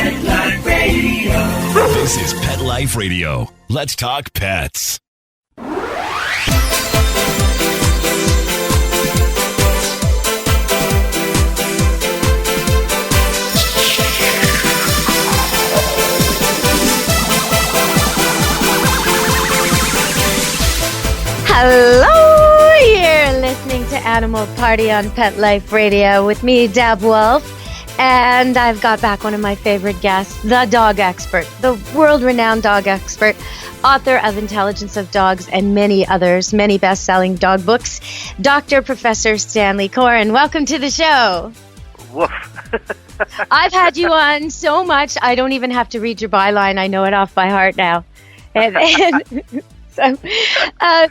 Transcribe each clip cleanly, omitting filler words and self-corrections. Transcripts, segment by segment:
Pet Life Radio. This is Pet Life Radio. Let's talk pets. Hello, you're listening to Animal Party on Pet Life Radio with me, Deb Wolfe, and I've got back one of my favorite guests, the dog expert, the world-renowned dog expert, author of Intelligence of Dogs and many others, many best-selling dog books, Dr. Professor StanCoren. Welcome to the show. Woof. I've had you on so much, I don't even have to read your byline. I know it off by heart now.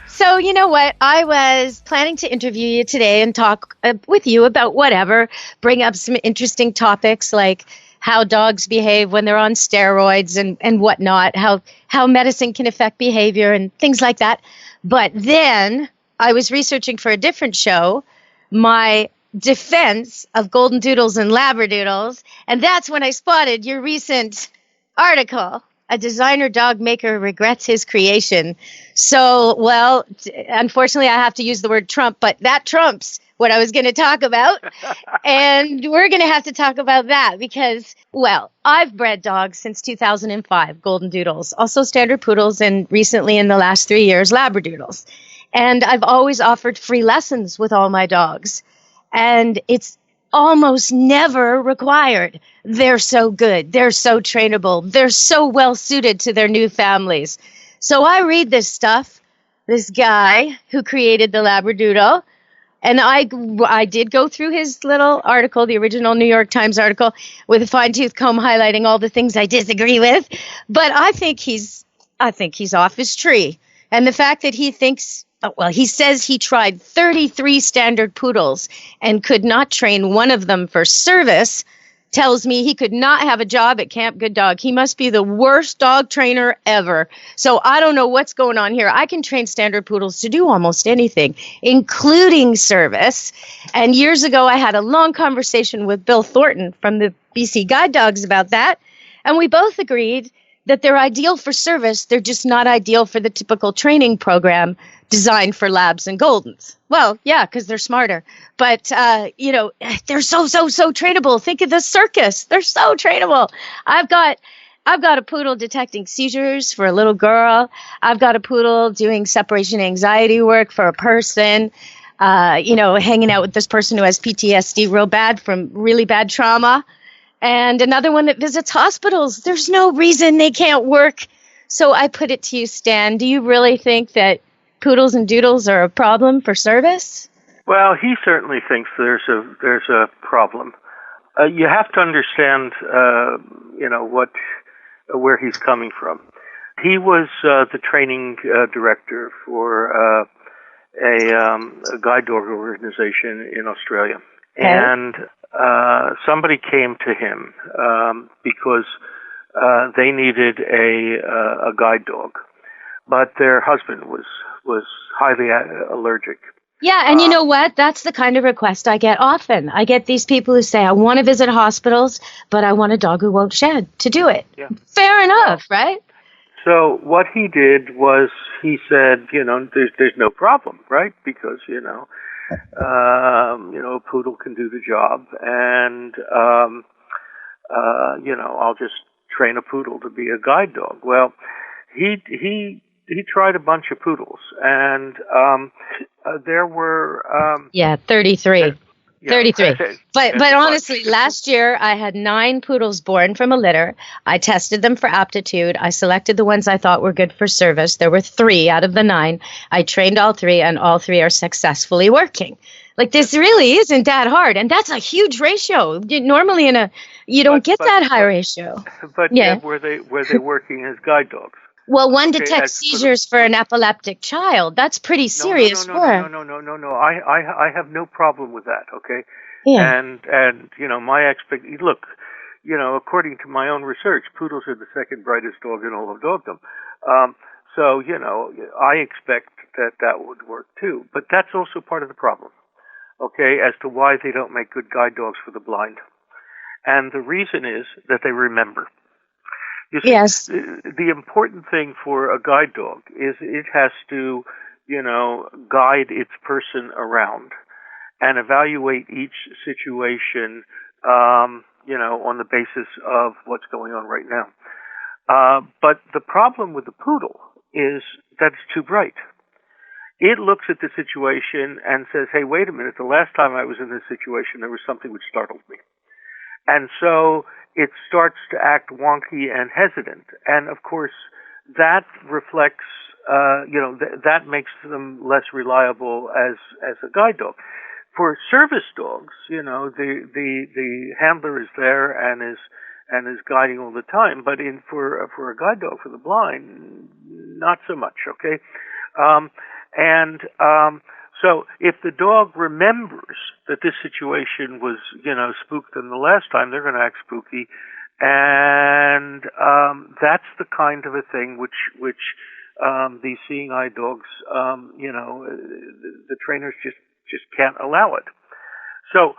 So you know what? I was planning to interview you today and talk with you about whatever, bring up some interesting topics like how dogs behave when they're on steroids and whatnot, how medicine can affect behavior and things like that. But then I was researching for a different show, my defense of golden doodles and labradoodles, and that's when I spotted your recent article. A designer dog maker regrets his creation. So, well, unfortunately, I have to use the word Trump, but that trumps what I was going to talk about. And we're going to have to talk about that because, well, I've bred dogs since 2005, golden doodles, also standard poodles, and recently in the last 3 years, labradoodles. And I've always offered free lessons with all my dogs. And it's almost never required. They're so good. They're so trainable. They're so well suited to their new families. So I read this stuff, this guy who created the labradoodle, and I did go through his little article, the original New York Times article, with a fine-tooth comb highlighting all the things I disagree with. But I think he's off his tree. And the fact that he thinks, well, he says he tried 33 standard poodles and could not train one of them for service, tells me he could not have a job at Camp Good Dog. He must be the worst dog trainer ever. So I don't know what's going on here. I can train standard poodles to do almost anything, including service. And years ago, I had a long conversation with Bill Thornton from the BC Guide Dogs about that. And we both agreed that they're ideal for service. They're just not ideal for the typical training program designed for labs and goldens. Well, yeah, because they're smarter. But, they're so trainable. Think of the circus. They're so trainable. I've got a poodle detecting seizures for a little girl. I've got a poodle doing separation anxiety work for a person. Hanging out with this person who has PTSD real bad from really bad trauma. And another one that visits hospitals. There's no reason they can't work. So I put it to you, Stan, do you really think that poodles and doodles are a problem for service? Well, he certainly thinks there's a problem. You have to understand, where he's coming from. He was the training director for a guide dog organization in Australia. Okay. And somebody came to him because they needed a guide dog, but their husband was highly allergic. Yeah, and you know what? That's the kind of request I get often. I get these people who say, I want to visit hospitals, but I want a dog who won't shed to do it. Yeah. Fair enough, right? So what he did was he said, there's no problem, right? Because, a poodle can do the job, and, I'll just train a poodle to be a guide dog. Well, he tried a bunch of poodles, and there were 33. 33. But honestly, last year I had 9 poodles born from a litter. I tested them for aptitude. I selected the ones I thought were good for service. There were 3 out of the 9. I trained all 3, and all 3 are successfully working. Like, this really isn't that hard, and that's a huge ratio. Normally you don't get that high ratio. But yeah, were they working as guide dogs? Well, one detects seizures for an epileptic child. That's pretty serious work. No. I have no problem with that. Okay. Yeah. And my according to my own research, poodles are the second brightest dog in all of dogdom. So I expect that would work too. But that's also part of the problem. Okay, as to why they don't make good guide dogs for the blind. And the reason is that they remember. You see, Yes. the important thing for a guide dog is it has to, guide its person around and evaluate each situation, on the basis of what's going on right now. But the problem with the poodle is that it's too bright. It looks at the situation and says, hey, wait a minute, the last time I was in this situation, there was something which startled me. And so it starts to act wonky and hesitant. And of course, that reflects, that makes them less reliable as a guide dog. For service dogs, the handler is there and is guiding all the time. But for a guide dog for the blind, not so much. Okay, so if the dog remembers that this situation was, spooked than the last time, they're going to act spooky, and that's the kind of a thing which these seeing eye dogs, the trainers just can't allow it. So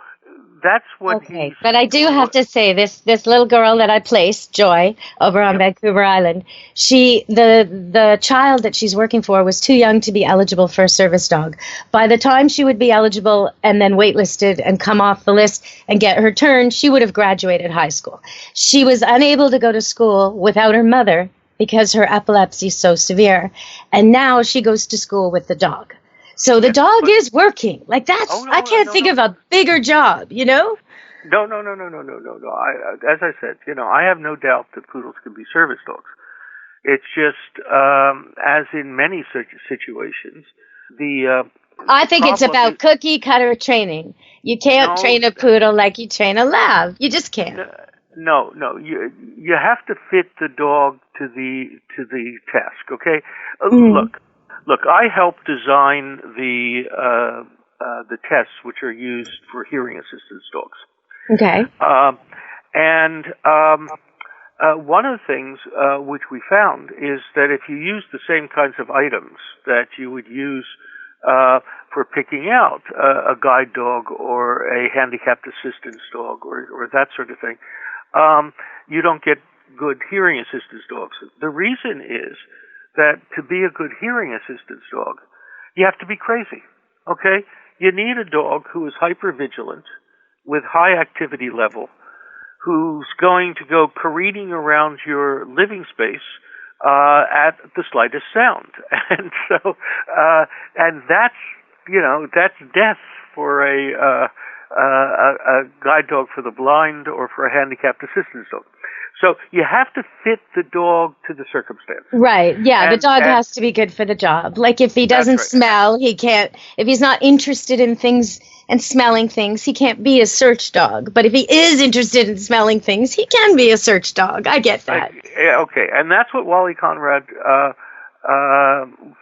that's what. Okay, but I do have to say this little girl that I placed, Joy, over on Vancouver Island, the child that she's working for was too young to be eligible for a service dog. By the time she would be eligible and then waitlisted and come off the list and get her turn, she would have graduated high school. She was unable to go to school without her mother because her epilepsy is so severe, and now she goes to school with the dog. So the dog is working. Like that's, I can't think of a bigger job, No. As I said, I have no doubt that poodles can be service dogs. It's just, as in many such situations, I think it's about cookie cutter training. You can't train a poodle like you train a lab. You just can't. No. You have to fit the dog to the task. Okay, Look, I helped design the tests which are used for hearing assistance dogs. Okay. One of the things which we found is that if you use the same kinds of items that you would use for picking out a guide dog or a handicapped assistance dog or that sort of thing, you don't get good hearing assistance dogs. The reason is that to be a good hearing assistance dog, you have to be crazy, okay? You need a dog who is hypervigilant, with high activity level, who's going to go careening around your living space at the slightest sound. And so, and that's death for a guide dog for the blind or for a handicapped assistance dog. So you have to fit the dog to the circumstance. Right. Yeah. The dog has to be good for the job. Like if he doesn't smell, he can't, if he's not interested in things and smelling things, he can't be a search dog. But if he is interested in smelling things, he can be a search dog. I get that. Okay. And that's what Wally Conron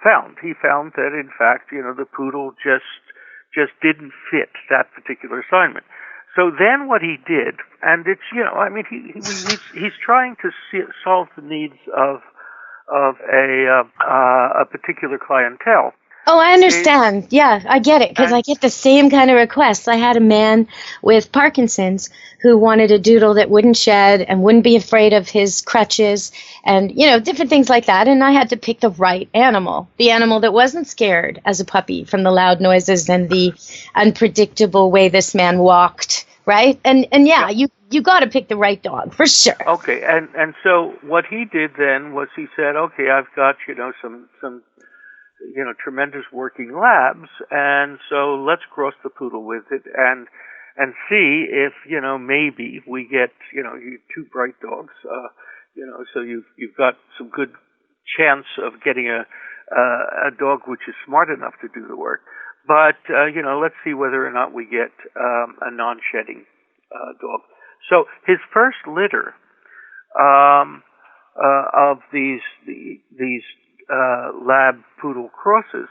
found. He found that, in fact, the poodle just didn't fit that particular assignment. So then what he did, and it's, he's trying to solve the needs of a particular clientele. Oh, I understand. Yeah, I get it, because I get the same kind of requests. I had a man with Parkinson's who wanted a doodle that wouldn't shed and wouldn't be afraid of his crutches and, different things like that. And I had to pick the right animal, the animal that wasn't scared as a puppy from the loud noises and the unpredictable way this man walked, right? And you got to pick the right dog, for sure. Okay, and so what he did then was he said, okay, I've got, some tremendous working labs, and so let's cross the poodle with it and see if, maybe we get, two bright dogs, so you've got some good chance of getting a dog which is smart enough to do the work. But, let's see whether or not we get a non-shedding dog. So his first litter of these lab poodle crosses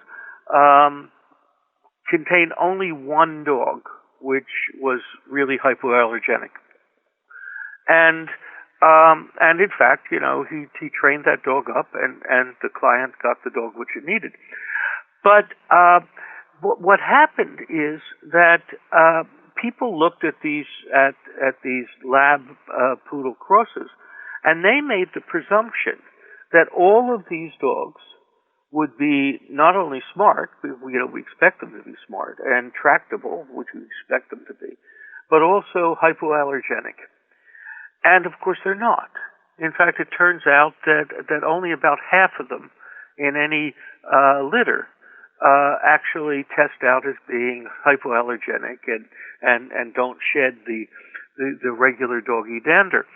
contained only one dog, which was really hypoallergenic. And in fact, he trained that dog up, and the client got the dog which it needed. But what happened is that people looked at these lab poodle crosses, and they made the presumption that all of these dogs would be not only smart, we expect them to be smart, and tractable, which we expect them to be, but also hypoallergenic. And of course they're not. In fact, it turns out that only about half of them in any litter actually test out as being hypoallergenic and don't shed the regular doggy dander.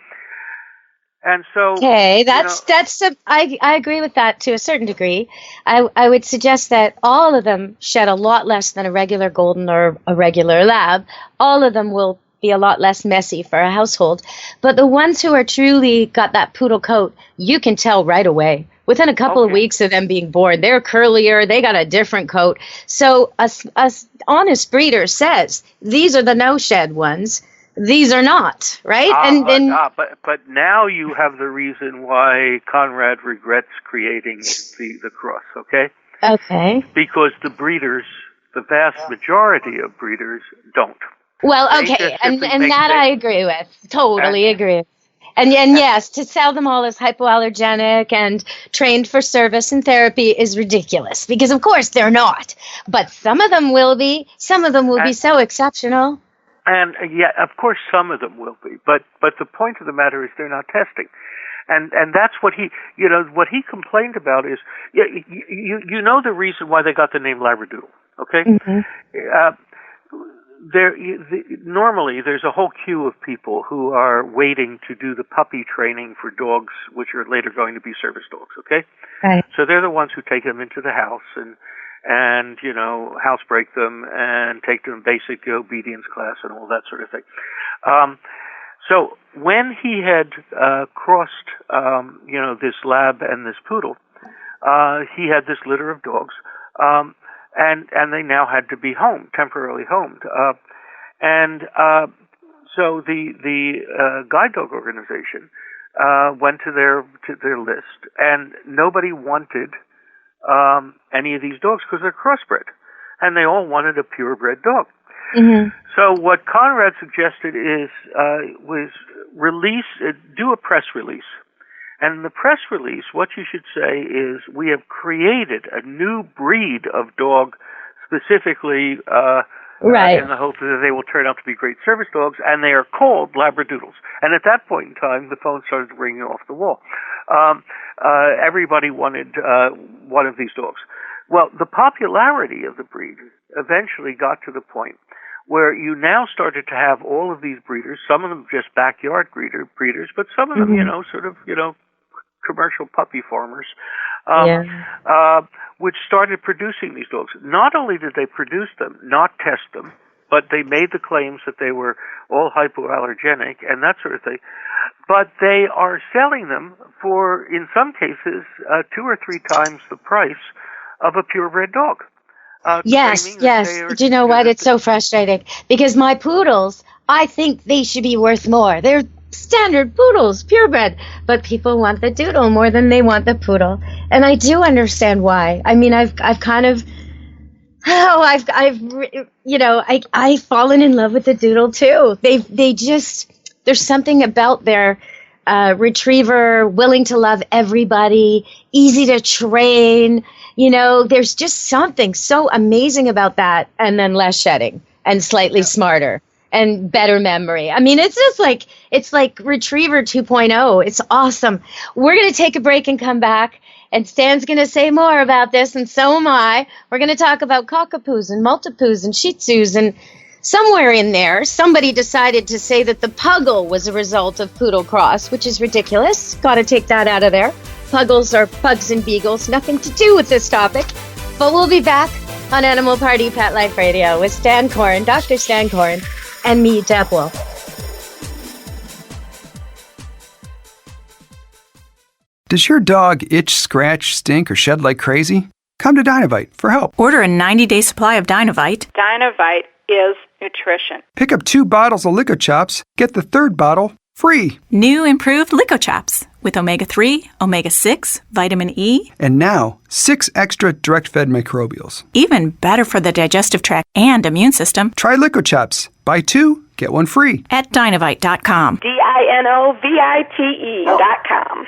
And so, okay, I agree with that to a certain degree. I would suggest that all of them shed a lot less than a regular golden or a regular lab. All of them will be a lot less messy for a household. But the ones who are truly got that poodle coat, you can tell right away. Within a couple of weeks of them being born, they're curlier, they got a different coat. So a honest breeder says, these are the no-shed ones. These are not, right? But now you have the reason why Conrad regrets creating the cross, okay? Okay. Because the vast majority of breeders don't. Well, okay, and that I agree with. Totally agree. And yes, to sell them all as hypoallergenic and trained for service and therapy is ridiculous because, of course, they're not. But some of them will be. Some of them will be so exceptional. And yeah, of course, some of them will be. But the point of the matter is they're not testing. And that's what what he complained about is, you know the reason why they got the name labradoodle, okay? Mm-hmm. Normally, there's a whole queue of people who are waiting to do the puppy training for dogs, which are later going to be service dogs. Okay, right. So they're the ones who take them into the house and housebreak them and take them basic obedience class and all that sort of thing. So when he had crossed, this lab and this poodle, he had this litter of dogs. And they now had to be temporarily homed. So the guide dog organization went to their list, and nobody wanted any of these dogs because they're crossbred, and they all wanted a purebred dog. Mm-hmm. So what Conrad suggested was do a press release. And in the press release, what you should say is, we have created a new breed of dog specifically in the hope that they will turn out to be great service dogs, and they are called labradoodles. And at that point in time, the phone started ringing off the wall. Everybody wanted one of these dogs. Well, the popularity of the breed eventually got to the point where you now started to have all of these breeders, some of them just backyard breeders, but some of them, commercial puppy farmers, which started producing these dogs. Not only did they produce them, not test them, but they made the claims that they were all hypoallergenic and that sort of thing. But they are selling them for, in some cases, 2 or 3 times the price of a purebred dog. Yes. Do you know what? It's so frustrating because my poodles, I think they should be worth more. They're standard poodles, purebred, but people want the doodle more than they want the poodle, and I do understand why. I mean, I've fallen in love with the doodle too. There's something about their retriever, willing to love everybody, easy to train. There's just something so amazing about that, and then less shedding and slightly smarter. And better memory. I mean, it's like Retriever 2.0. It's awesome. We're going to take a break and come back, and Stan's going to say more about this, and so am I. We're going to talk about cockapoos and multipoos and shih tzus, and somewhere in there, somebody decided to say that the puggle was a result of poodle cross, which is ridiculous. Got to take that out of there. Puggles are pugs and beagles. Nothing to do with this topic. But we'll be back on Animal Party Pet Life Radio with StanCoren, Dr. StanCoren, and me, Deborah Wolfe. Does your dog itch, scratch, stink, or shed like crazy? Come to Dynovite for help. Order a 90-day supply of Dynovite. Dynovite is nutrition. Pick up 2 bottles of Lico Chops. Get the 3rd bottle free. New improved Lico Chops with omega-3, omega-6, vitamin E. And now, 6 extra direct-fed microbials. Even better for the digestive tract and immune system. Try Lico Chops Buy 2, get 1 free. At Dinovite.com. DINOVITE.com.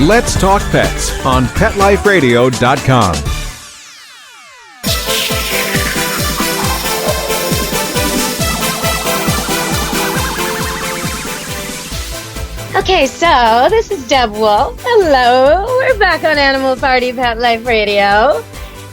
Let's Talk Pets on PetLifeRadio.com. Okay, so this is Deb Wolfe. Hello. We're back on Animal Party Pet Life Radio.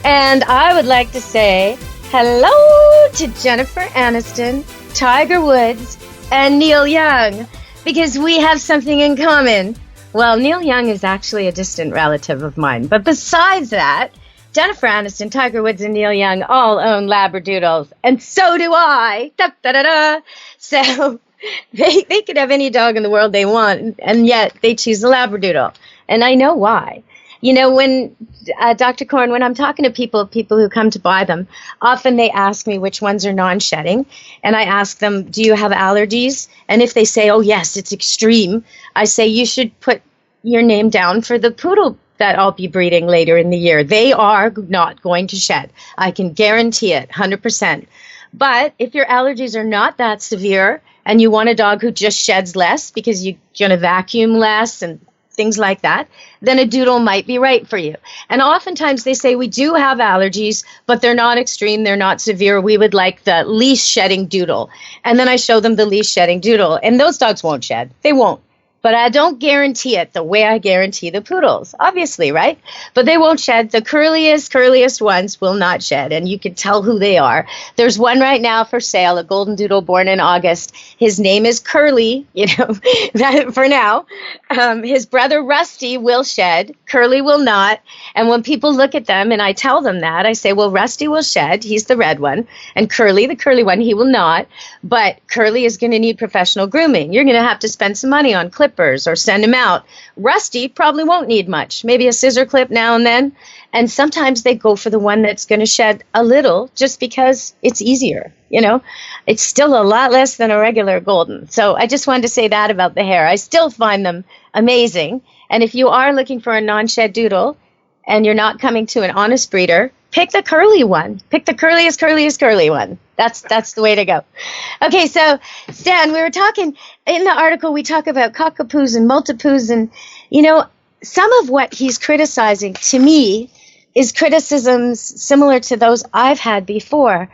And I would like to say hello to Jennifer Anniston, Tiger Woods, and Neil Young, because we have something in common. Well, Neil Young is actually a distant relative of mine. But besides that, Jennifer Anniston, Tiger Woods, and Neil Young all own labradoodles. And so do I. Da, da, da, da. So they could have any dog in the world they want, and yet they choose a labradoodle. And I know why. You know, when Dr. Coren, when I'm talking to people who come to buy them, often they ask me which ones are non-shedding. And I ask them, do you have allergies? And if they say, oh, yes, it's extreme, I say, you should put your name down for the poodle that I'll be breeding later in the year. They are not going to shed. I can guarantee it, 100%. But if your allergies are not that severe and you want a dog who just sheds less because you're going to vacuum less and things like that, then a doodle might be right for you. And oftentimes they say, we do have allergies, but they're not extreme, they're not severe. We would like the least shedding doodle. And then I show them the least shedding doodle. And those dogs won't shed. They won't. But I don't guarantee it the way I guarantee the poodles, obviously, right? But they won't shed. The curliest ones will not shed, and you can tell who they are. There's one right now for sale, a golden doodle born in August. His name is Curly, that for now. His brother Rusty will shed. Curly will not. And when people look at them and I tell them that, I say, well, Rusty will shed. He's the red one. And Curly, the curly one, he will not. But Curly is going to need professional grooming. You're going to have to spend some money on clippers or send him out. Rusty probably won't need much, maybe a scissor clip now and then. And sometimes they go for the one that's going to shed a little just because it's easier. It's still a lot less than a regular golden. So I just wanted to say that about the hair. I still find them amazing. And if you are looking for a non-shed doodle and you're not coming to an honest breeder, pick the curly one. Pick the curliest curly one. That's the way to go. Okay, so Stan, we were talking in the article. We talk about cockapoos and multipoos, and some of what he's criticizing to me is criticisms similar to those I've had before,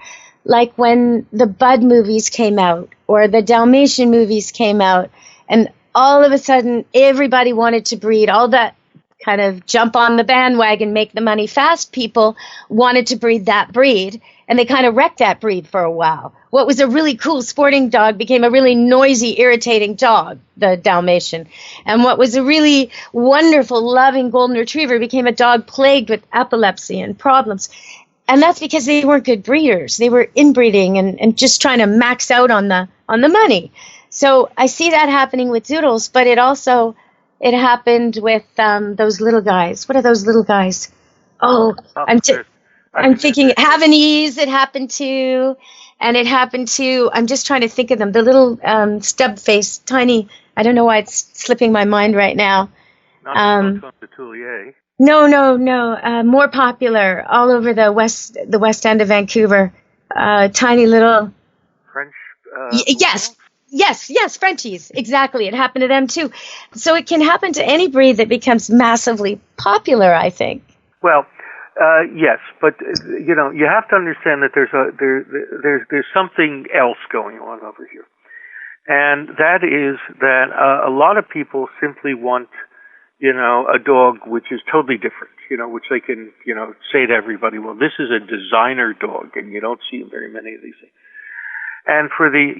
like when the Bud movies came out or the Dalmatian movies came out, and all of a sudden everybody wanted to breed. All that kind of jump on the bandwagon, make the money fast people wanted to breed that breed, and they kind of wrecked that breed for a while. What was a really cool sporting dog became a really noisy, irritating dog, the Dalmatian. And what was a really wonderful, loving golden retriever became a dog plagued with epilepsy and problems. And that's because they weren't good breeders. They were inbreeding and just trying to max out on the money. So I see that happening with doodles, but it happened with those little guys. What are those little guys? Oh, I'm thinking Havanese it happened to, and it happened to, I'm just trying to think of them, the little stub-faced, tiny, I don't know why it's slipping my mind right now. Not the Toulier. No, more popular all over the west end of Vancouver. Tiny little... French? Yes, Frenchies, exactly. It happened to them too. So it can happen to any breed that becomes massively popular, I think. Well, yes, but you have to understand that there's something else going on over here, and that is that a lot of people simply want a dog which is totally different, which they can say to everybody, well, this is a designer dog, and you don't see very many of these things. And for the,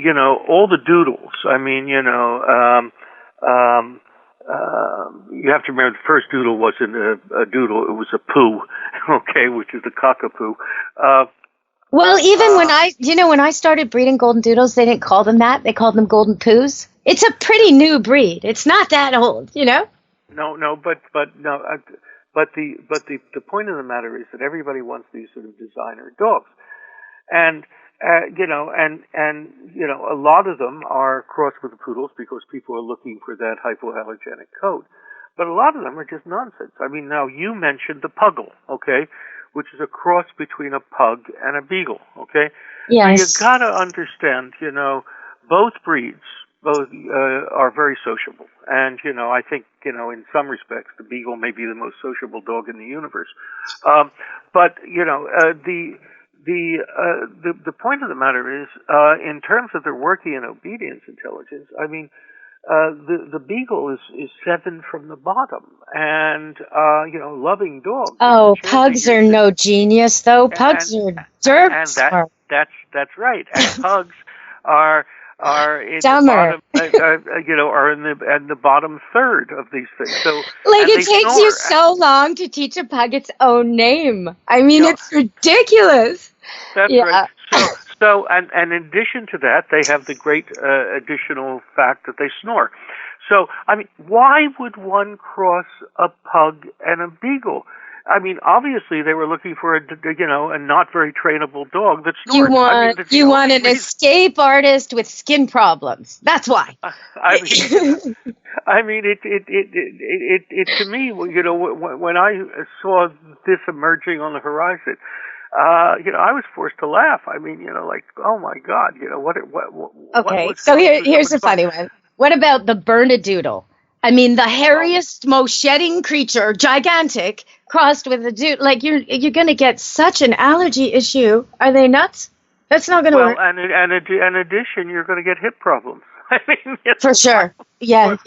all the doodles, I mean, you have to remember the first doodle wasn't a doodle, it was a poo, okay, which is the cockapoo. Well, even when I started breeding golden doodles, they didn't call them that. They called them golden poos. It's a pretty new breed. It's not that old, No, but the point of the matter is that everybody wants these sort of designer dogs. And a lot of them are crossed with the poodles because people are looking for that hypoallergenic coat. But a lot of them are just nonsense. I mean, now you mentioned the puggle, okay, which is a cross between a pug and a beagle. Okay, Yes. so you gotta understand, both breeds are very sociable, and I think in some respects the beagle may be the most sociable dog in the universe. But the point of the matter is, in terms of their working and obedience intelligence, I mean, the beagle is 7 from the bottom, and loving dogs. Oh, pugs are no genius, though. Pugs are dirt and smart. that's right. And pugs are in Dumber. the bottom, are in the bottom third of these things. So Like, it takes you so long to teach a pug its own name. I mean, it's ridiculous. That's right. So, and in addition to that, they have the great additional fact that they snore. So, I mean, why would one cross a pug and a beagle? I mean, obviously they were looking for a not very trainable dog that snores. You want an escape artist with skin problems. That's why. I mean, it to me, when I saw this emerging on the horizon, I was forced to laugh. I mean, like, oh my God, what? Okay, so here's a funny one. What about the Bernedoodle? I mean, the hairiest, most shedding creature, gigantic, crossed with a dude. Like, you're going to get such an allergy issue. Are they nuts? That's not going to work. Well, and in addition, you're going to get hip problems. I mean, for sure. Yeah.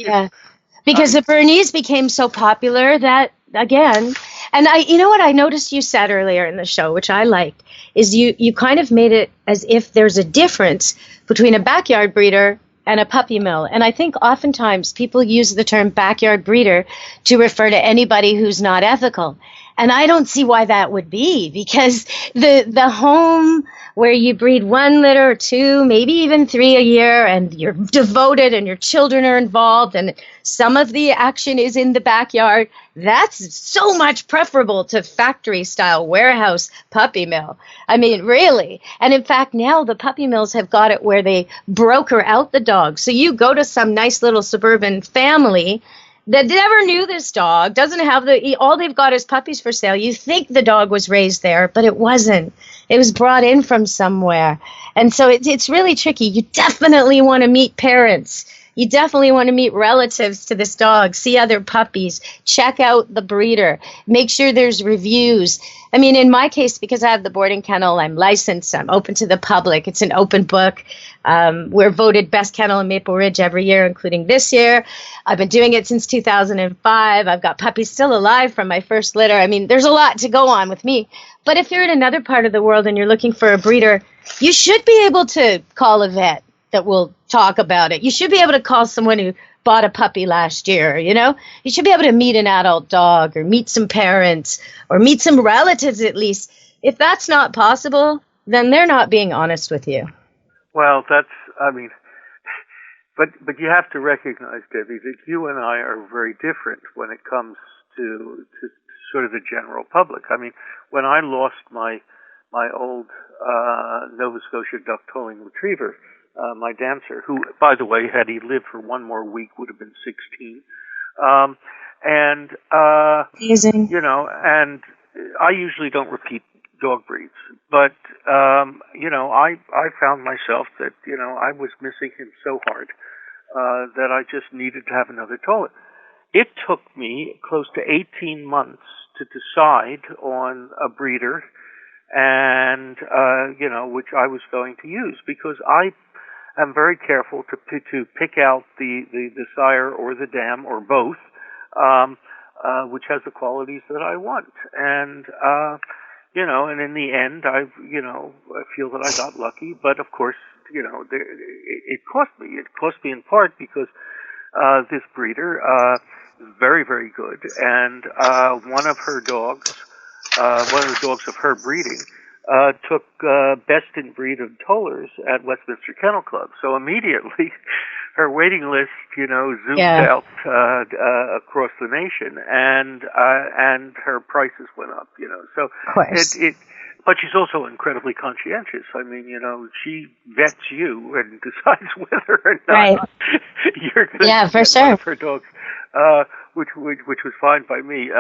Because the Bernese became so popular that, again, and what I noticed you said earlier in the show, which I liked, is you kind of made it as if there's a difference between a backyard breeder and a puppy mill. And I think oftentimes people use the term backyard breeder to refer to anybody who's not ethical. And I don't see why that would be, because the home where you breed 1 litter or 2, maybe even 3 a year, and you're devoted and your children are involved and some of the action is in the backyard, that's so much preferable to factory-style warehouse puppy mill. I mean, really. And in fact, now the puppy mills have got it where they broker out the dog. So you go to some nice little suburban family that never knew this dog, doesn't have all they've got is puppies for sale. You think the dog was raised there, but it wasn't. It was brought in from somewhere. And so it's really tricky. You definitely want to meet parents. You definitely want to meet relatives to this dog, see other puppies, check out the breeder, make sure there's reviews. I mean, in my case, because I have the boarding kennel, I'm licensed, I'm open to the public. It's an open book. We're voted best kennel in Maple Ridge every year, including this year. I've been doing it since 2005. I've got puppies still alive from my first litter. I mean, there's a lot to go on with me. But if you're in another part of the world and you're looking for a breeder, you should be able to call a vet that will talk about it. You should be able to call someone who bought a puppy last year, You should be able to meet an adult dog or meet some parents or meet some relatives at least. If that's not possible, then they're not being honest with you. Well, but you have to recognize, Debbie, that you and I are very different when it comes to sort of the general public. I mean, when I lost my old Nova Scotia duck tolling retriever, my dancer, who, by the way, had he lived for 1 more week, would have been 16. Amazing. And I usually don't repeat dog breeds, but, I found myself that, I was missing him so hard that I just needed to have another toller. It took me close to 18 months to decide on a breeder and, which I was going to use, because I'm very careful to pick out the sire or the dam or both, which has the qualities that I want. And, and in the end, I feel that I got lucky. But of course, it cost me. It cost me in part because this breeder is very, very good. And one of the dogs of her breeding, took best in breed of tollers at Westminster Kennel Club. So immediately her waiting list, zoomed out across the nation, and her prices went up. So but she's also incredibly conscientious. I mean, she vets you and decides whether or not you're going to get one of her dogs, which was fine by me.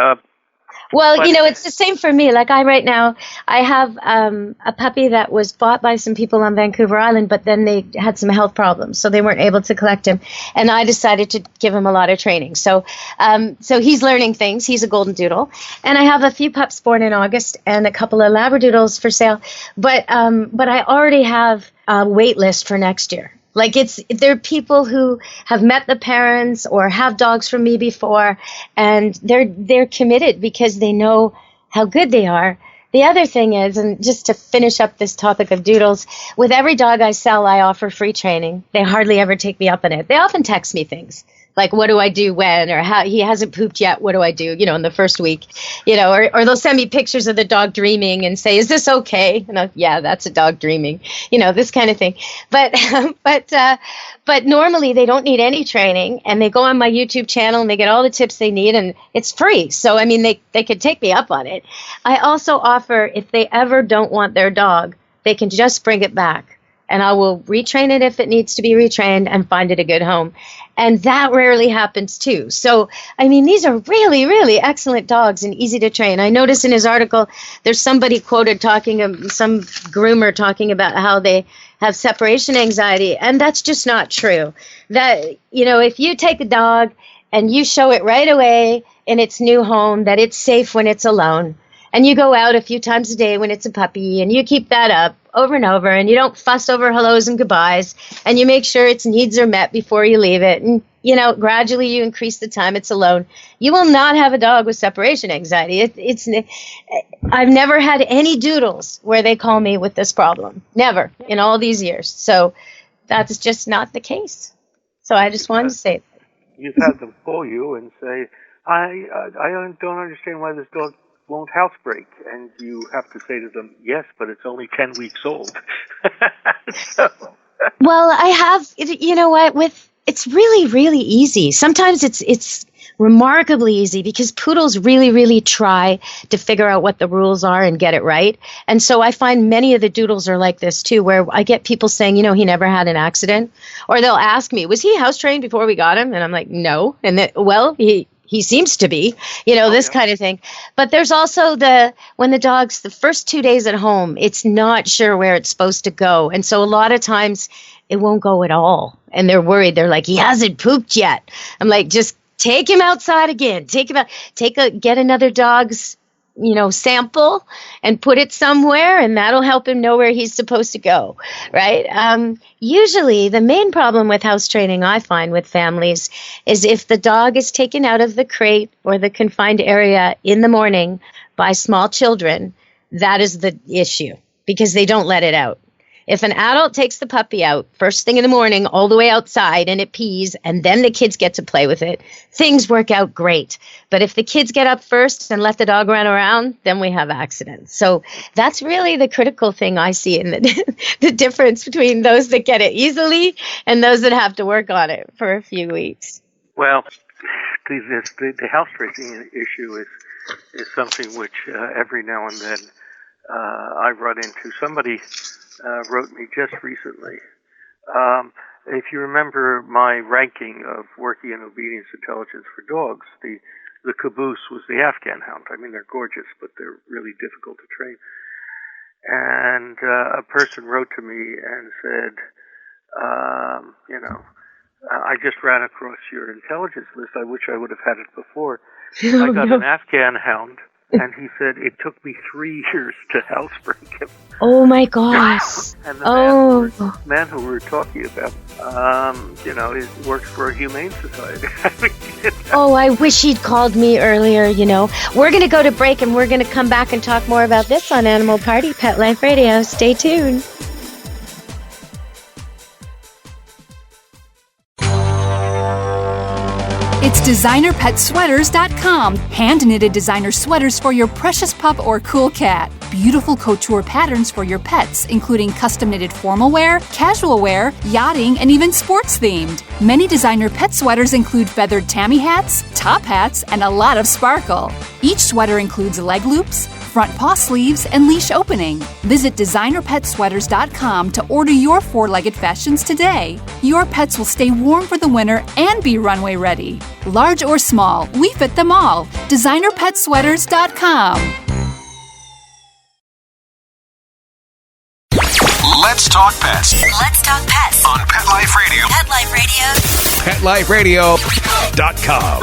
Well, But- it's the same for me. Like right now, I have a puppy that was bought by some people on Vancouver Island, but then they had some health problems, so they weren't able to collect him. And I decided to give him a lot of training. So he's learning things. He's a golden doodle. And I have a few pups born in August and a couple of labradoodles for sale. But I already have a wait list for next year. Like they're people who have met the parents or have dogs from me before, and they're committed because they know how good they are. The other thing is, and just to finish up this topic of doodles, with every dog I sell, I offer free training. They hardly ever take me up on it. They often text me things like, what do I do when, or how he hasn't pooped yet, what do I do, in the first week, or they'll send me pictures of the dog dreaming and say, is this okay? And yeah, that's a dog dreaming, this kind of thing. But normally they don't need any training, and they go on my YouTube channel and they get all the tips they need, and it's free. So, I mean, they could take me up on it. I also offer, if they ever don't want their dog, they can just bring it back, and I will retrain it if it needs to be retrained and find it a good home. And that rarely happens too. So, I mean, these are really, really excellent dogs and easy to train. I noticed in his article, there's somebody quoted some groomer talking about how they have separation anxiety. And that's just not true. That, if you take a dog and you show it right away in its new home that it's safe when it's alone, and you go out a few times a day when it's a puppy, and you keep that up over and over, and you don't fuss over hellos and goodbyes, and you make sure its needs are met before you leave it, and, gradually you increase the time it's alone, you will not have a dog with separation anxiety. I've never had any doodles where they call me with this problem. Never in all these years. So that's just not the case. So I just wanted to say that. You've had them call you and say, I don't understand why this dog won't housebreak, and you have to say to them, yes, but it's only 10 weeks old. Well, I have, it's really, really easy. Sometimes it's remarkably easy because poodles really, really try to figure out what the rules are and get it right. And so I find many of the doodles are like this too, where I get people saying, he never had an accident, or they'll ask me, was he house trained before we got him? And I'm like, no. And he seems to be, this kind of thing. But there's also when the dog's the first 2 days at home, it's not sure where it's supposed to go. And so a lot of times it won't go at all. And they're worried. They're like, he hasn't pooped yet. I'm like, just take him outside again. Take him out. Get another dog's, sample and put it somewhere, and that'll help him know where he's supposed to go, right? Usually the main problem with house training I find with families is if the dog is taken out of the crate or the confined area in the morning by small children, that is the issue because they don't let it out. If an adult takes the puppy out first thing in the morning all the way outside and it pees and then the kids get to play with it, things work out great. But if the kids get up first and let the dog run around, then we have accidents. So that's really the critical thing I see in the difference between those that get it easily and those that have to work on it for a few weeks. Well, the house tracing issue is something which every now and then I run into. Somebody wrote me just recently. If you remember my ranking of working in obedience intelligence for dogs, the caboose was the Afghan hound. I mean, they're gorgeous, but they're really difficult to train. And a person wrote to me and said, I just ran across your intelligence list. I wish I would have had it before. I got an Afghan hound. And he said, it took me 3 years to housebreak him. Oh, my gosh. And the man who we were talking about, he works for a humane society. Oh, I wish he'd called me earlier, We're going to go to break, and we're going to come back and talk more about this on Animal Party Pet Life Radio. Stay tuned. It's designerpetsweaters.com. Hand-knitted designer sweaters for your precious pup or cool cat. Beautiful couture patterns for your pets, including custom-knitted formal wear, casual wear, yachting, and even sports-themed. Many designer pet sweaters include feathered tammy hats, top hats, and a lot of sparkle. Each sweater includes leg loops, front paw sleeves, and leash opening. Visit designerpetsweaters.com to order your four-legged fashions today. Your pets will stay warm for the winter and be runway ready. Large or small, we fit them all. designerpetsweaters.com. Let's talk pets Let's talk pets on Pet Life Radio. Pet Life Radio. PetLifeRadio.com.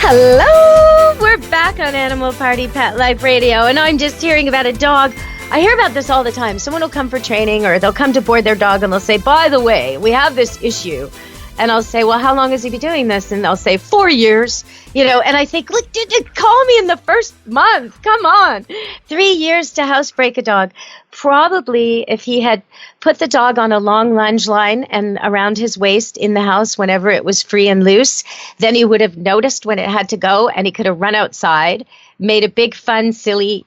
Hello! We're back on Animal Party Pet Life Radio, and I'm just hearing about a dog. I hear about this all the time. Someone will come for training, or they'll come to board their dog, and they'll say, by the way, we have this issue. And I'll say, well, how long has he been doing this? And they'll say, 4 years. And I think, look, call me in the first month. Come on. 3 years to housebreak a dog. Probably if he had put the dog on a long lunge line and around his waist in the house whenever it was free and loose, then he would have noticed when it had to go, and he could have run outside, made a big, fun, silly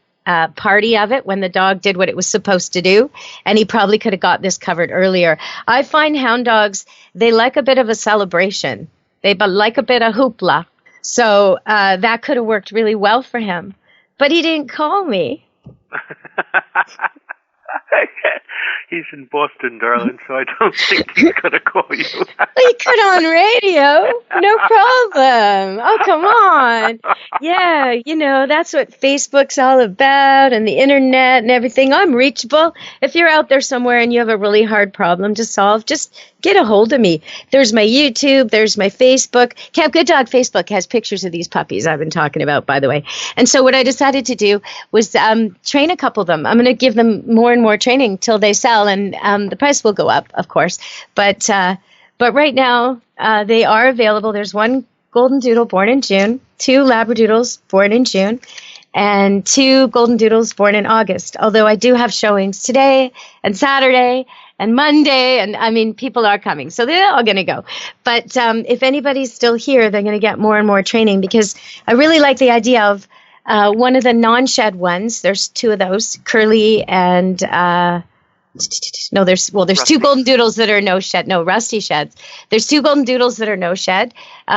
party of it when the dog did what it was supposed to do, and he probably could have got this covered earlier. I find hound dogs, they like a bit of a celebration. They like a bit of hoopla. So that could have worked really well for him. But he didn't call me. He's in Boston, darling, so I don't think he's going to call you. He could on radio. No problem. Oh, come on. Yeah, that's what Facebook's all about, and the internet and everything. I'm reachable. If you're out there somewhere and you have a really hard problem to solve, just get a hold of me. There's my YouTube. There's my Facebook. Camp Good Dog Facebook has pictures of these puppies I've been talking about, by the way. And so what I decided to do was train a couple of them. I'm going to give them more and more training till they sell, and the price will go up, of course. But right now, they are available. There's one golden doodle born in June, 2 labradoodles born in June, and 2 golden doodles born in August. Although I do have showings today and Saturday and Monday, and I mean, people are coming, so they're all going to go. But if anybody's still here, they're going to get more and more training, because I really like the idea of one of the non-shed ones. There's 2 of those, Curly and there's Rusty. 2 golden doodles that are no shed. No, Rusty sheds. There's 2 golden doodles that are no shed.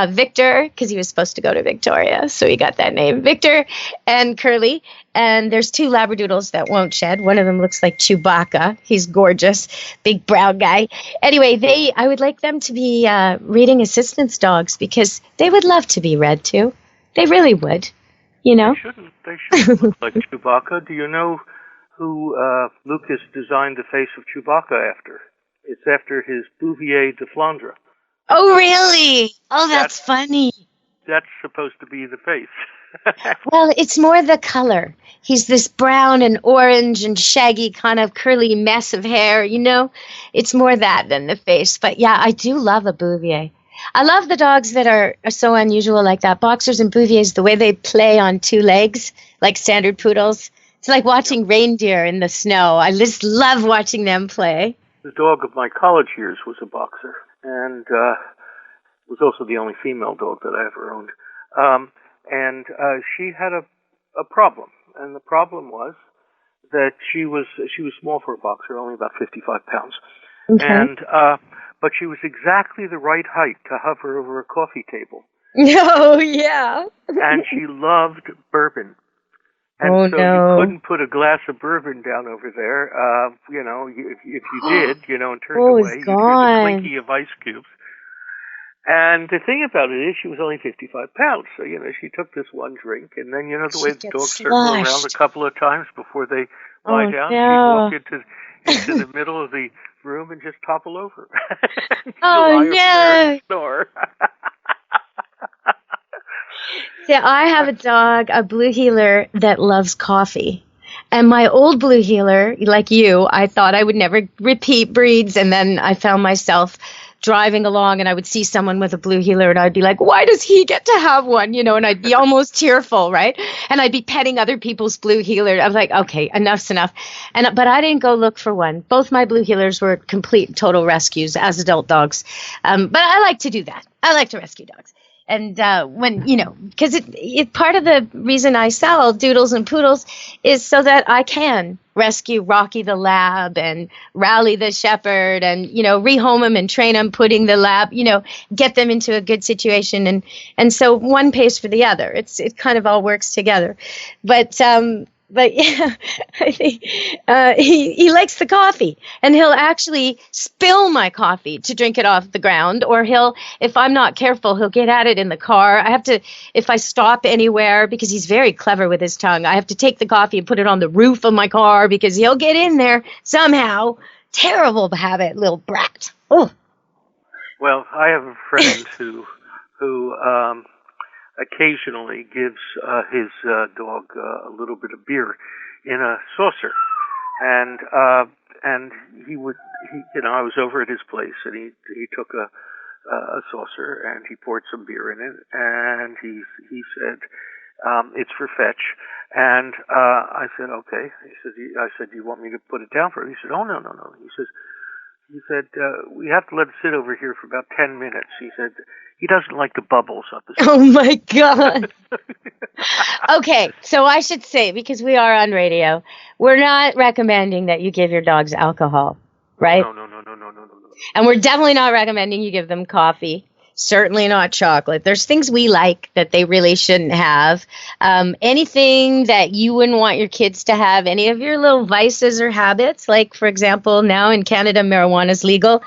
Victor, because he was supposed to go to Victoria, so he got that name. Victor and Curly. And there's 2 labradoodles that won't shed. One of them looks like Chewbacca. He's gorgeous, big brown guy. Anyway, I would like them to be reading assistance dogs, because they would love to be read to. They really would. They shouldn't look like Chewbacca. Do you know who Lucas designed the face of Chewbacca after? It's after his Bouvier de Flandre. Oh, really? Oh, that's funny. That's supposed to be the face. Well, it's more the color. He's this brown and orange and shaggy kind of curly mess of hair, It's more that than the face. But yeah, I do love a Bouvier. I love the dogs that are so unusual like that. Boxers and Bouviers, the way they play on 2 legs, like standard poodles. It's like watching reindeer in the snow. I just love watching them play. The dog of my college years was a boxer, and was also the only female dog that I ever owned. And she had a problem, and the problem was that she was small for a boxer, only about 55 pounds. Okay. And but she was exactly the right height to hover over a coffee table. Oh, yeah. And she loved bourbon. And you couldn't put a glass of bourbon down over there. If you did, and turned away, you'd hear the clinky of ice cubes. And the thing about it is she was only 55 pounds. So, she took this one drink, and then, the way the dogs circle around a couple of times before they lie down, she'd walk into the middle of the room and just topple over. Oh, no. Snore. See, I have a dog, a blue heeler, that loves coffee. And my old blue heeler, like you, I thought I would never repeat breeds. And then I found myself driving along and I would see someone with a blue heeler and I'd be like, why does he get to have one? And I'd be almost tearful, right? And I'd be petting other people's blue heeler. I was like, okay, enough's enough. But I didn't go look for one. Both my blue heelers were complete total rescues as adult dogs. But I like to do that. I like to rescue dogs. And when, because it part of the reason I sell Doodles and Poodles is so that I can rescue Rocky the Lab and Rally the Shepherd and, rehome them and train them, putting the lab, get them into a good situation. And so one pays for the other. It kind of all works together. But yeah, I think he likes the coffee, and he'll actually spill my coffee to drink it off the ground, or if I'm not careful, he'll get at it in the car. I have to, if I stop anywhere, because he's very clever with his tongue, I have to take the coffee and put it on the roof of my car because he'll get in there somehow. Terrible habit, little brat. Oh. Well, I have a friend who occasionally gives his dog a little bit of beer in a saucer, and I was over at his place, and he took a saucer and he poured some beer in it, and he said, it's for fetch, and I said, okay. I said, do you want me to put it down for him? He said, oh, no. He said, we have to let it sit over here for about 10 minutes. He said, he doesn't like the bubbles up his Oh, my God. Okay, so I should say, because we are on radio, we're not recommending that you give your dogs alcohol, right? No. And we're definitely not recommending you give them coffee. Certainly not chocolate. There's things we like that they really shouldn't have. Anything that you wouldn't want your kids to have, any of your little vices or habits, like, for example, now in Canada, marijuana is legal.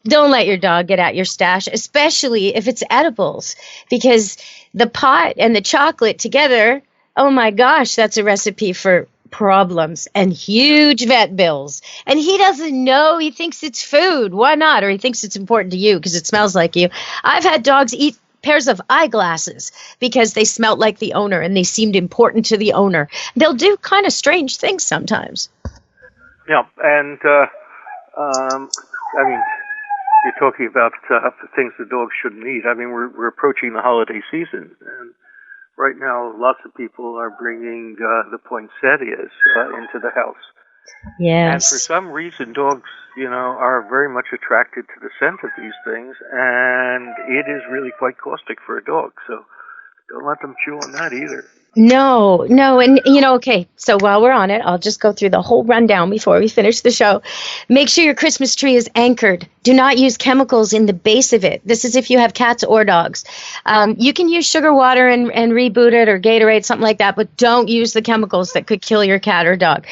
Don't let your dog get at your stash, especially if it's edibles, because the pot and the chocolate together, oh my gosh, that's a recipe for problems and huge vet bills. And he doesn't know. He thinks it's food. Why not? Or he thinks it's important to you because it smells like you. I've had dogs eat pairs of eyeglasses because they smelled like the owner and they seemed important to the owner. They'll do kind of strange things sometimes. Yeah, and you're talking about things the dogs shouldn't eat. I mean, we're approaching the holiday season, and right now lots of people are bringing the poinsettias into the house. Yes. And for some reason, dogs, are very much attracted to the scent of these things, and it is really quite caustic for a dog. So don't let them chew on that either. No. And, okay, so while we're on it, I'll just go through the whole rundown before we finish the show. Make sure your Christmas tree is anchored. Do not use chemicals in the base of it. This is if you have cats or dogs. You can use sugar water and reboot it or Gatorade, something like that, but don't use the chemicals that could kill your cat or dog.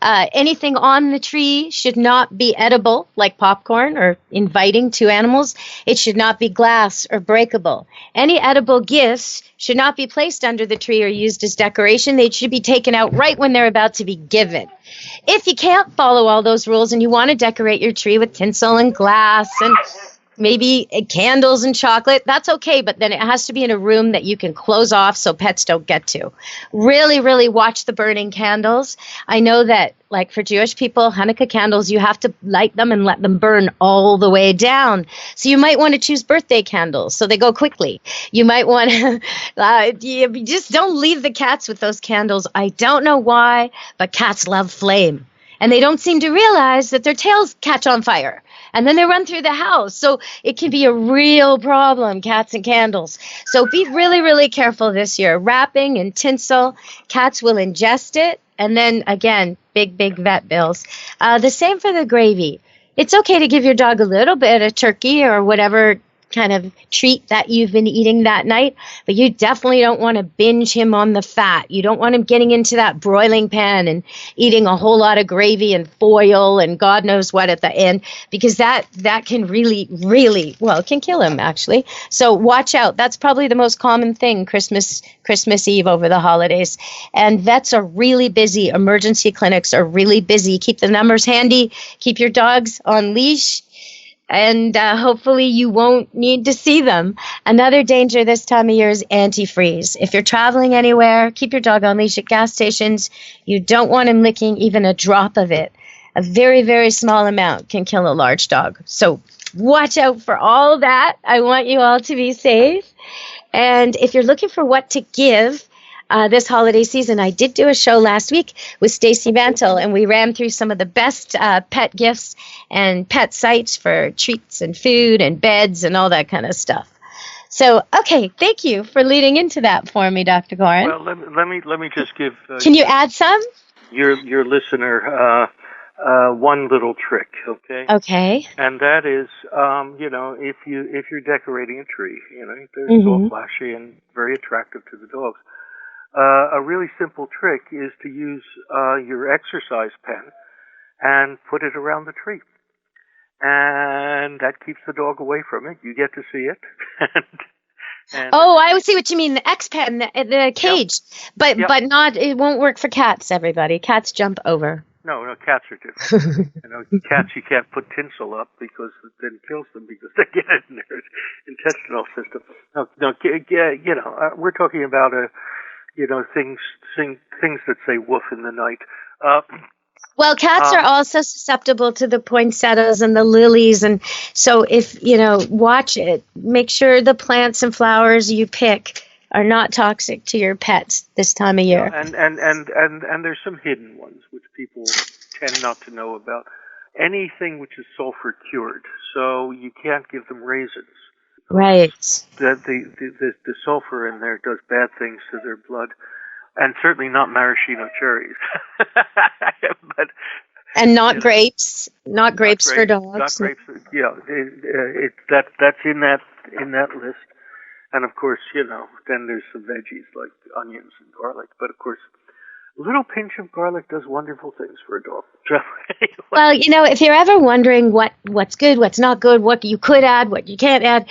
Anything on the tree should not be edible, like popcorn or inviting to animals. It should not be glass or breakable. Any edible gifts should not be placed under the tree or used as decoration. They should be taken out right when they're about to be given. If you can't follow all those rules and you want to decorate your tree with tinsel and glass and maybe candles and chocolate, that's okay, but then it has to be in a room that you can close off so pets don't get to. Really, really watch the burning candles. I know that, like for Jewish people, Hanukkah candles, you have to light them and let them burn all the way down. So you might want to choose birthday candles so they go quickly. You might want to, you just don't leave the cats with those candles. I don't know why, but cats love flame. And they don't seem to realize that their tails catch on fire. And then they run through the house. So it can be a real problem, cats and candles. So be really, really careful this year. Wrapping and tinsel, cats will ingest it. And then, again, big vet bills. The same for the gravy. It's okay to give your dog a little bit of turkey or whatever kind of treat that you've been eating that night, but you definitely don't want to binge him on the fat. You don't want him getting into that broiling pan and eating a whole lot of gravy and foil and God knows what at the end, because that can really, really, well, it can kill him actually. So watch out. That's probably the most common thing Christmas Eve over the holidays. And vets are really busy. Emergency clinics are really busy. Keep the numbers handy. Keep your dogs on leash. And hopefully you won't need to see them. Another danger this time of year is antifreeze. If you're traveling anywhere, keep your dog on leash at gas stations. You don't want him licking even a drop of it. A very, very small amount can kill a large dog. So watch out for all that. I want you all to be safe. And if you're looking for what to give this holiday season, I did do a show last week with Stacy Mantle, and we ran through some of the best pet gifts and pet sites for treats and food and beds and all that kind of stuff. So, okay, thank you for leading into that for me, Dr. Coren. Well, let me just give. Can you add some? Your listener one little trick, okay? Okay. And that is, if you're decorating a tree, it's all flashy and very attractive to the dogs. A really simple trick is to use your exercise pen and put it around the tree. And that keeps the dog away from it. You get to see it. I see what you mean. The X pen, the cage, but not. It won't work for cats. Everybody, cats jump over. No, cats are different. Cats you can't put tinsel up because it then kills them because they get it in their intestinal system. No, we're talking about things that say woof in the night. Well, cats are also susceptible to the poinsettias and the lilies. And so if, watch it, make sure the plants and flowers you pick are not toxic to your pets this time of year. And there's some hidden ones which people tend not to know about. Anything which is sulfur cured, so you can't give them raisins. Right. The sulfur in there does bad things to their blood. And certainly not maraschino cherries. And not grapes. Not grapes for dogs. Not grapes. Yeah, that's in that list. And of course, then there's some veggies like onions and garlic. But of course, a little pinch of garlic does wonderful things for a dog. Well, if you're ever wondering what's good, what's not good, what you could add, what you can't add,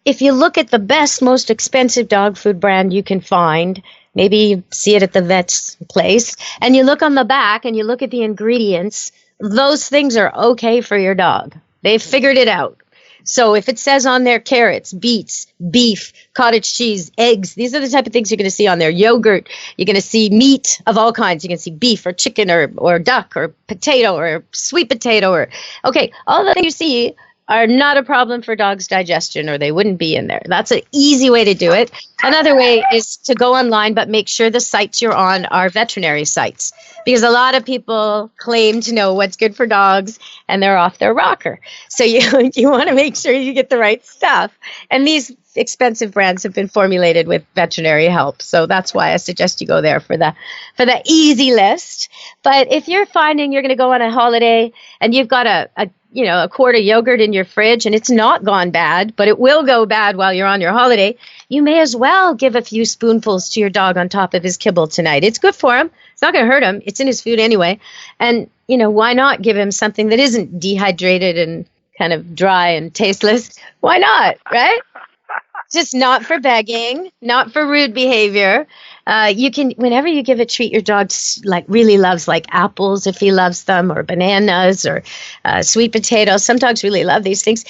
if you look at the best, most expensive dog food brand you can find, maybe you see it at the vet's place, and you look on the back and you look at the ingredients, those things are okay for your dog. They've figured it out. So if it says on there carrots, beets, beef, cottage cheese, eggs, these are the type of things you're going to see on there. Yogurt, you're going to see meat of all kinds. You can see beef or chicken or duck or potato or sweet potato all the things you see are not a problem for dogs' digestion, or they wouldn't be in there. That's an easy way to do it. Another way is to go online, but make sure the sites you're on are veterinary sites, because a lot of people claim to know what's good for dogs, and they're off their rocker. So you want to make sure you get the right stuff. And these expensive brands have been formulated with veterinary help. So that's why I suggest you go there for the easy list. But if you're finding you're going to go on a holiday and you've got a quart of yogurt in your fridge and it's not gone bad, but it will go bad while you're on your holiday, you may as well give a few spoonfuls to your dog on top of his kibble tonight. It's good for him. It's not going to hurt him. It's in his food anyway. And, why not give him something that isn't dehydrated and kind of dry and tasteless? Why not, right? Just not for begging, not for rude behavior. You can, whenever you give a treat your dog really loves, like apples if he loves them, or bananas, or sweet potatoes. Some dogs really love these things.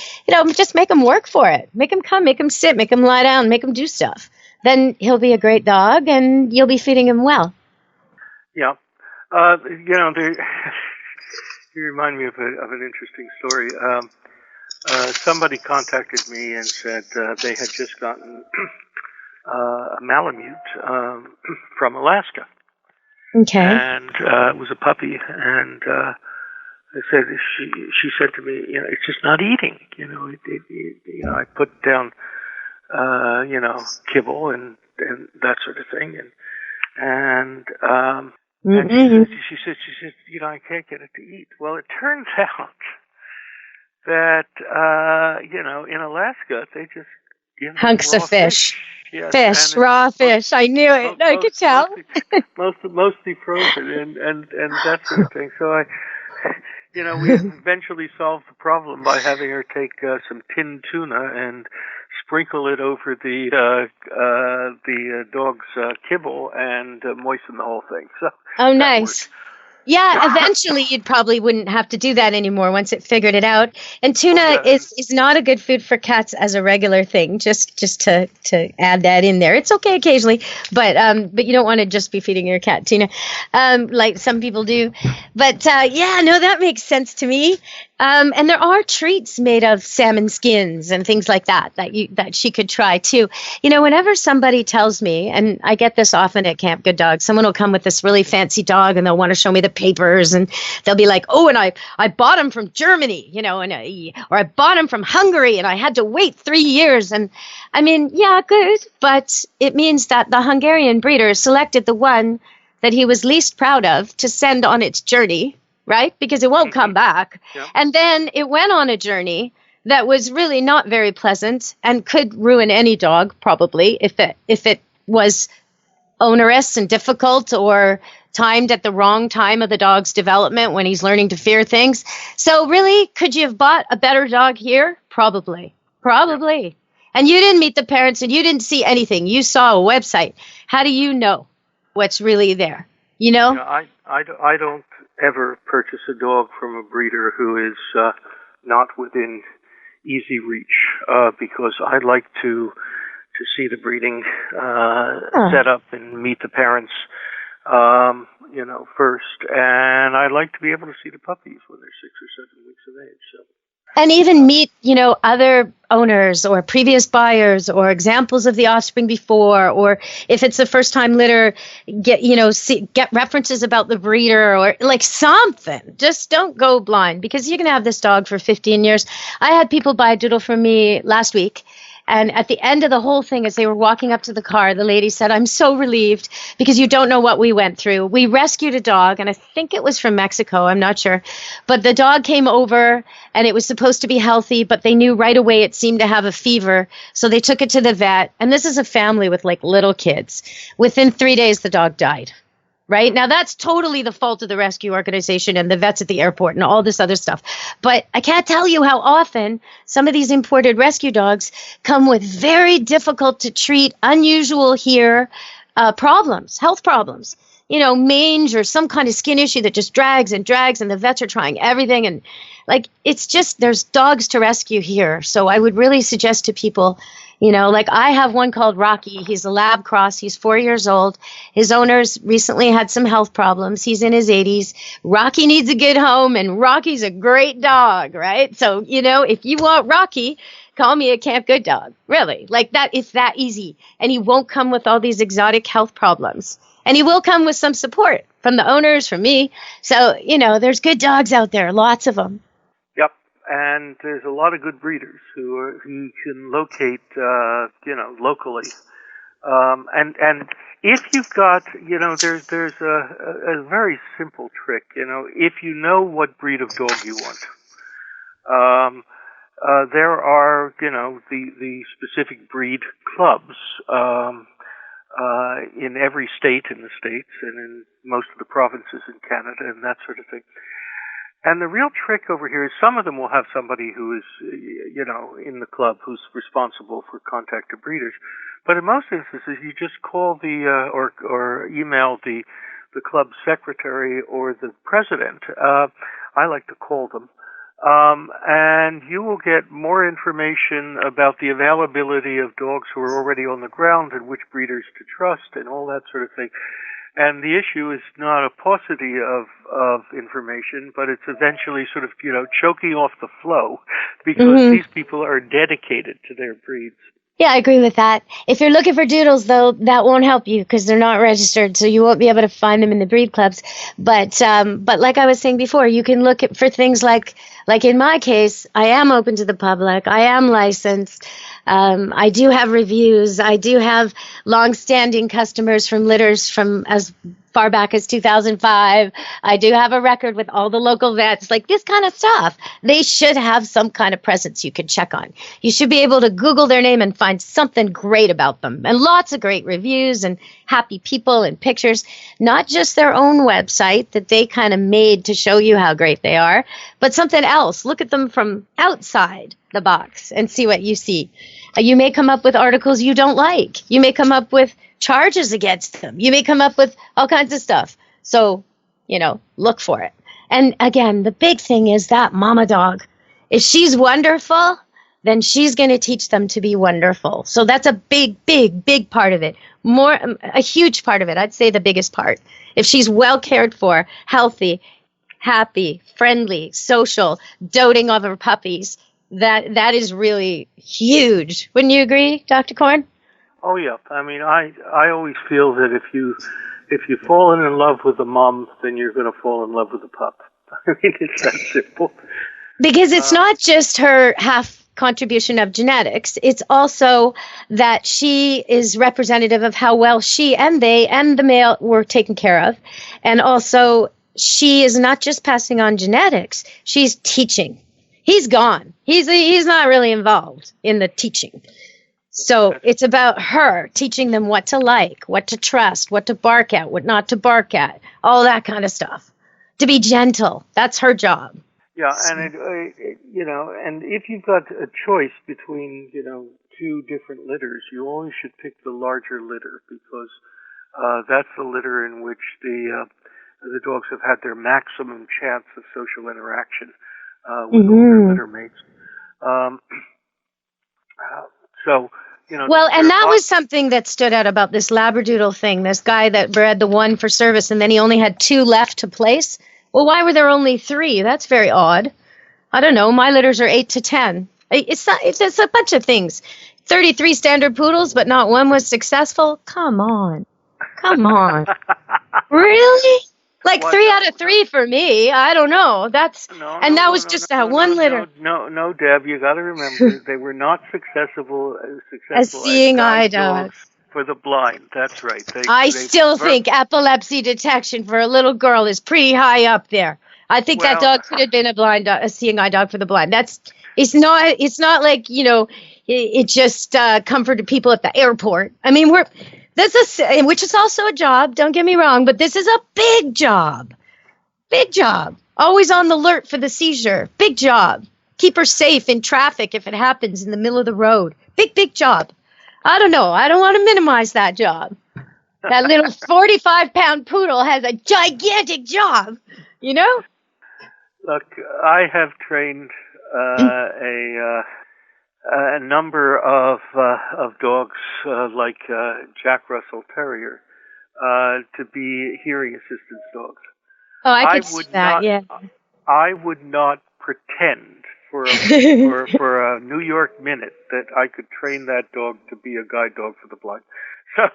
Just make him work for it. Make him come, make him sit, make him lie down, make him do stuff. Then he'll be a great dog, and you'll be feeding him well. Yeah. You remind me of an interesting story. Somebody contacted me and said they had just gotten a Malamute from Alaska. Okay. And it was a puppy, and I said she said to me, it's just not eating. I put down kibble and that sort of thing, and she said I can't get it to eat. Well, it turns out that, in Alaska, they just give hunks of fish. Yes, raw fish. I knew it. I could tell. Mostly frozen and that sort of thing. So we eventually solved the problem by having her take some tinned tuna and sprinkle it over the dog's kibble and moisten the whole thing. So nice. Worked. Yeah, eventually you probably wouldn't have to do that anymore once it figured it out. And tuna is not a good food for cats as a regular thing, just to add that in there. It's okay occasionally, but you don't want to just be feeding your cat tuna like some people do. But that makes sense to me. And there are treats made of salmon skins and things like that she could try too. Whenever somebody tells me, and I get this often at Camp Good Dog, someone will come with this really fancy dog and they'll want to show me the papers and they'll be like, oh, and I bought him from Germany, or I bought him from Hungary and I had to wait 3 years. And I mean, yeah, good. But it means that the Hungarian breeder selected the one that he was least proud of to send on its journey, right? Because it won't come back. Yep. And then it went on a journey that was really not very pleasant and could ruin any dog, probably, if it was onerous and difficult or timed at the wrong time of the dog's development when he's learning to fear things. So really, could you have bought a better dog here? Probably. Yep. And you didn't meet the parents and you didn't see anything. You saw a website. How do you know what's really there? I don't ever purchase a dog from a breeder who is not within easy reach because I like to see the breeding set up and meet the parents, first, and I like to be able to see the puppies when they're 6 or 7 weeks of age. So. And even meet, other owners or previous buyers or examples of the offspring before, or if it's a first time litter, get references about the breeder or like something. Just don't go blind because you're going to have this dog for 15 years. I had people buy a Doodle from me last week. And at the end of the whole thing, as they were walking up to the car, the lady said, I'm so relieved because you don't know what we went through. We rescued a dog, and I think it was from Mexico. I'm not sure. But the dog came over, and it was supposed to be healthy, but they knew right away it seemed to have a fever. So they took it to the vet. And this is a family with like little kids. Within 3 days, the dog died. Right? Now, that's totally the fault of the rescue organization and the vets at the airport and all this other stuff. But I can't tell you how often some of these imported rescue dogs come with very difficult to treat, unusual here problems, health problems. Mange or some kind of skin issue that just drags, and the vets are trying everything. And it's just, there's dogs to rescue here. So I would really suggest to people, I have one called Rocky. He's a lab cross. He's 4 years old. His owners recently had some health problems. He's in his 80s. Rocky needs a good home, and Rocky's a great dog, right? So, if you want Rocky, call me at Camp Good Dog. Really, that. It's that easy. And he won't come with all these exotic health problems. And he will come with some support from the owners, from me. So, there's good dogs out there, lots of them. Yep. And there's a lot of good breeders who can locate, locally. And if you've got, there's a very simple trick. If you know what breed of dog you want, there are, the specific breed clubs in every state in the States and in most of the provinces in Canada and that sort of thing. And the real trick over here is some of them will have somebody who is, in the club who's responsible for contact to breeders. But in most instances, you just call or email the club secretary or the president. I like to call them. And you will get more information about the availability of dogs who are already on the ground and which breeders to trust and all that sort of thing. And the issue is not a paucity of information, but it's eventually sort of, choking off the flow because these people are dedicated to their breeds. Yeah, I agree with that. If you're looking for Doodles, though, that won't help you because they're not registered, so you won't be able to find them in the breed clubs. But like I was saying before, you can look for things like in my case, I am open to the public. I am licensed. I do have reviews. I do have long-standing customers from litters from as far back as 2005. I do have a record with all the local vets, like this kind of stuff. They should have some kind of presence you can check on. You should be able to Google their name and find something great about them. And lots of great reviews and happy people and pictures, not just their own website that they kind of made to show you how great they are, but something else. Look at them from outside the box and see what you see. You may come up with articles you don't like. You may come up with charges against them. You may come up with all kinds of stuff. So, look for it. And again, the big thing is that mama dog. If she's wonderful, then she's going to teach them to be wonderful. So that's a big, big, big part of it. A huge part of it. I'd say the biggest part. If she's well cared for, healthy, happy, friendly, social, doting over puppies, that is really huge. Wouldn't you agree, Dr. Conron? Oh yeah. I mean, I always feel that if you've fallen in love with the mom, then you're going to fall in love with the pup. I mean, it's that simple. Because it's not just her half contribution of genetics. It's also that she is representative of how well she and they and the male were taken care of. And also, she is not just passing on genetics. She's teaching. He's gone. He's not really involved in the teaching. So it's about her teaching them what to like, what to trust, what to bark at, what not to bark at, all that kind of stuff. To be gentle. That's her job. Yeah, and and if you've got a choice between, two different litters, you always should pick the larger litter because that's the litter in which the dogs have had their maximum chance of social interaction with all their litter mates. Well, and that was something that stood out about this labradoodle thing. This guy that bred the one for service, and then he only had 2 left to place. Well, why were there only 3? That's very odd. I don't know. My litters are 8 to 10. It's a bunch of things. 33 standard poodles, but not one was successful. Come on. Really? Like 3 out of 3 for me. I don't know. That was just that one litter. No, Deb, you got to remember they were not successful as seeing eye dogs. For the blind, that's right. I still think epilepsy detection for a little girl is pretty high up there. I think that dog could have been a seeing eye dog for the blind. It's not like, it just comforted people at the airport. I mean, which is also a job, don't get me wrong, but this is a big job. Big job. Always on the alert for the seizure. Big job. Keep her safe in traffic if it happens in the middle of the road. Big job. I don't know. I don't want to minimize that job. That little 45-pound poodle has a gigantic job, Look, I have trained a number of dogs like Jack Russell Terrier to be hearing assistance dogs. Oh, I could see that. Yeah. I would not pretend for a New York minute that I could train that dog to be a guide dog for the blind. So,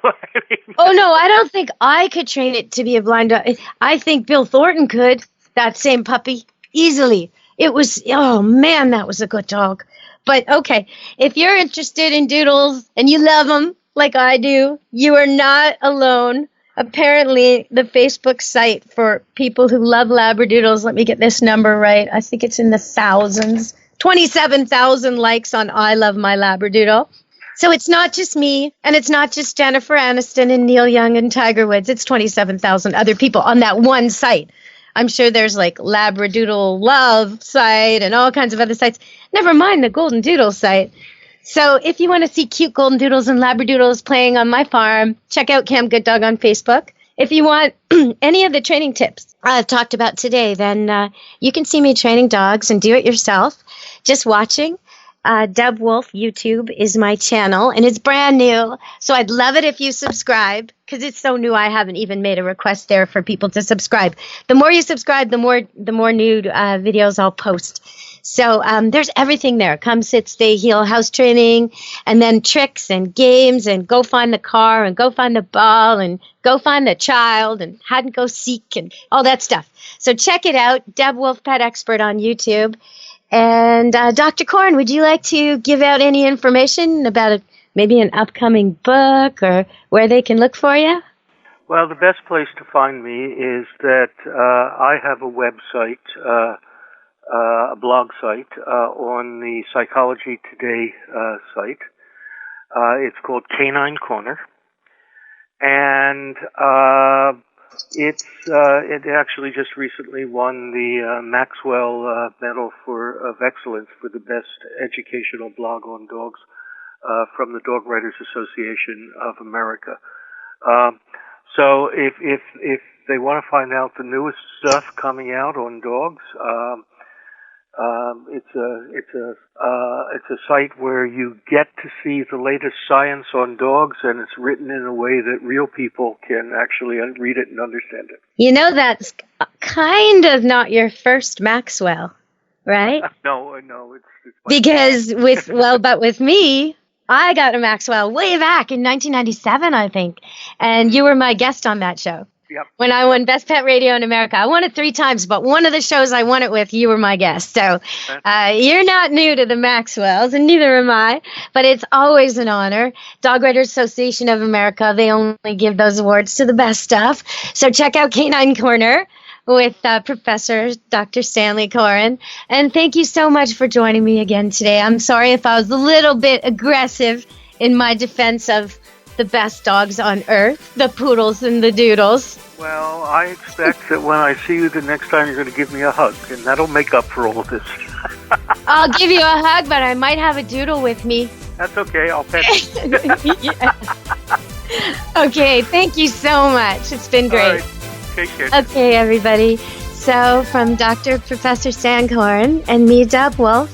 oh no, I don't think I could train it to be a blind dog. I think Bill Thornton could. That same puppy easily. It was, oh man, that was a good dog. But okay, if you're interested in Doodles and you love them like I do, you are not alone. Apparently, the Facebook site for people who love labradoodles, let me get this number right. I think it's in the thousands. 27,000 likes on I Love My Labradoodle. So it's not just me, and it's not just Jennifer Anniston and Neil Young and Tiger Woods. It's 27,000 other people on that one site. I'm sure there's like Labradoodle Love site and all kinds of other sites. Never mind the Golden Doodle site. So if you want to see cute golden doodles and labradoodles playing on my farm, check out Cam Good Dog on Facebook. If you want any of the training tips I've talked about today, then you can see me training dogs and do it yourself. Just watching. Deb Wolfe YouTube is my channel, and it's brand new. So I'd love it if you subscribe, because it's so new I haven't even made a request there for people to subscribe. The more you subscribe, the more new videos I'll post. So there's everything there. Come sit, stay, heal, house training, and then tricks and games, and go find the car, and go find the ball, and go find the child, and hide and go seek, and all that stuff. So check it out, Deb Wolfe Pet Expert on YouTube. And Dr. Conron, would you like to give out any information about maybe an upcoming book or where they can look for you? Well, the best place to find me is that I have a website, a blog site on the Psychology Today site. It's called Canine Corner, and it actually just recently won the Maxwell Medal of Excellence for the best educational blog on dogs from the Dog Writers Association of America. So if they want to find out the newest stuff coming out on dogs, It's a site where you get to see the latest science on dogs, and it's written in a way that real people can actually read it and understand it. You know, that's kind of not your first Maxwell, right? No, it's because with me, I got a Maxwell way back in 1997, I think, and you were my guest on that show. Yep. When I won Best Pet Radio in America. I won it 3 times, but one of the shows I won it with, you were my guest. So you're not new to the Maxwells, and neither am I, but it's always an honor. Dog Writers Association of America, they only give those awards to the best stuff. So check out Canine Corner with Professor Dr. StanCoren. And thank you so much for joining me again today. I'm sorry if I was a little bit aggressive in my defense of the best dogs on earth, the poodles and the doodles. Well, I expect that when I see you the next time, you're going to give me a hug, and that'll make up for all of this. I'll give you a hug, but I might have a doodle with me. That's okay. I'll pet you. Okay, thank you so much. It's been great. All right. Take care. Okay, everybody. So, from Dr. Professor StanCoren and me, Deb Wolfe,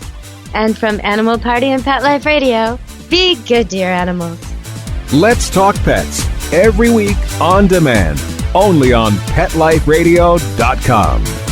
and from Animal Party and Pet Life Radio, be good to your animals. Let's Talk Pets, every week on demand, only on PetLifeRadio.com.